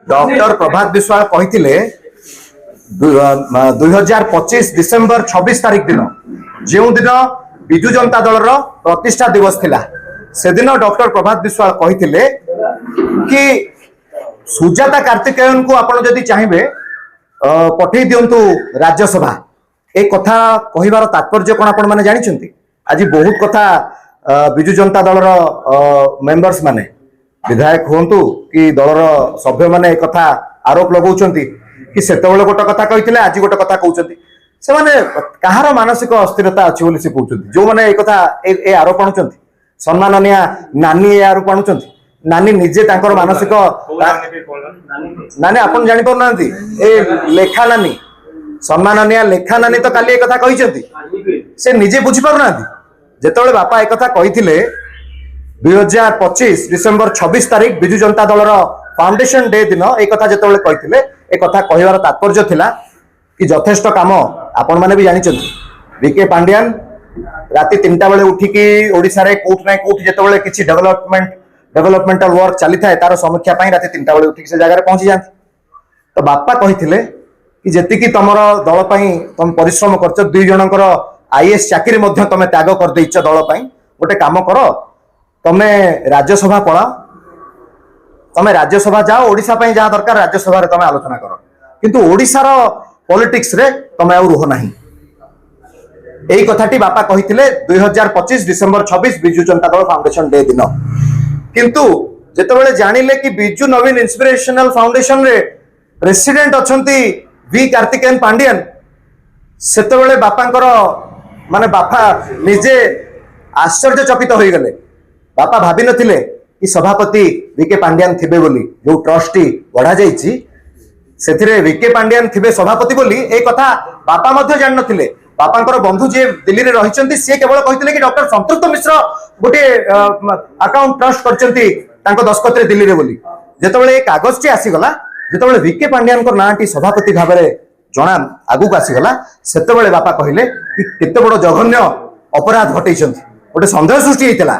Doctor प्रभात विश्वाल कही 2025 December 26 तारिख दिन जो दिन विजु जनता दल प्रतिष्ठा दिवस थिला से दिन डॉक्टर प्रभात विश्वाल कही कि सुजाता कार्तिकेयन को आपण जदि चाहिए पठे दिंतु राज्यसभा एक कथा कहिबार तात्पर्य कौन आपण माने जानिछंती। आज बहुत कथा विजु जनता दल मेंबर्स माने विधायक हुंतु कि दलर सभ्य माने एक कथा आरोप लगाउछंती कि सेतेबेले गोटे कथा कहिथिले आज गोटे कथा कहउछंती। से माने कहार मानसिक अस्थिरता अछि बोली से कहउछंती। जो माने एक कथा ए आरोप आणुछंती सम्माननीय नानी ए आरोप आणुछंती। नानी निजे तांकर मानसिक नानी आपण जानि परनांती ए लेखा नानी सम्माननीय लेखा नानी तो काली एक कथा कहिसंती से निजे बुझी पारुनांती। जेतेबेले बापा एक कथा कहिथिले 2025 डिसेम्बर 26 तारिख विजु जनता दलर फाउंडेशन डे दिन एक कथा जेतेबेले कहिथिले एक कथा कहिवार तात्पर्य थिला कि यथेष्ट काम आपण माने भी जानिचंती। बीके पांड्यान राति 3टा बेले उठिकी ओडिसा रे कोठ नै कोठ जेतेबेले किछि डेवलपमेंटल वर्क चली थाए तार समीक्षा पाई राति 3टा बेले उठिकी से जगह पहुंची जाती। तो बापा कहिथिले कि जेतिकी तमर दल पई तुम परिश्रम करछ दुई जनकर आईएएस चाकरी मध्य तमे त्याग कर देइछ दल पई गोटे काम कर तमे राज्यसभा पळा तमे राज्यसभा जाओ ओडिसा पई जा दरकार राज्यसभा रे तमे आलोचना कर किंतु ओडिसा रो पॉलिटिक्स रे तमे आ रुह नाही। एई कथाटी बापा कहिथिले 2025 December 26 Biju Janata Dal foundation day दिन। किंतु जेतेबेले जानिले कि विजु नवीन इंस्पिरेशनल फाउंडेशन रे प्रेसिडेंट अछंती वी कार्तिकेयन पांड्यान सेतेबेले बापांकर माने बापा निजे आश्चर्यचकित हो गले। बापा भाभी नथिले कि सभापति वीके पांड्यान थिबे बोली जो ट्रस्टी बढ़ा जाइछि सेथिरे वीके पांड्यान थिबे सभापति बोली ए कथा बापा मध्य जान नथिले। बापांकर बंधु जे दिल्ली रे रहिचंती से केवल कहिथिले कि डॉक्टर संतृप्त मिश्र गोटे अकाउंट ट्रस्ट करचंती तांको दस्खत रे दिल्ली रे बोली। जेतेबेले ए कागज टी आसीगला जेतेबेले वीके पांड्यान को नाटी सभापति भाबरे जना आगु को आसीगला सेतेबेले बापा कहिले कि केते बड़ जघन्य अपराध घटैछंती गोटे संदेह सृष्टि हेतला।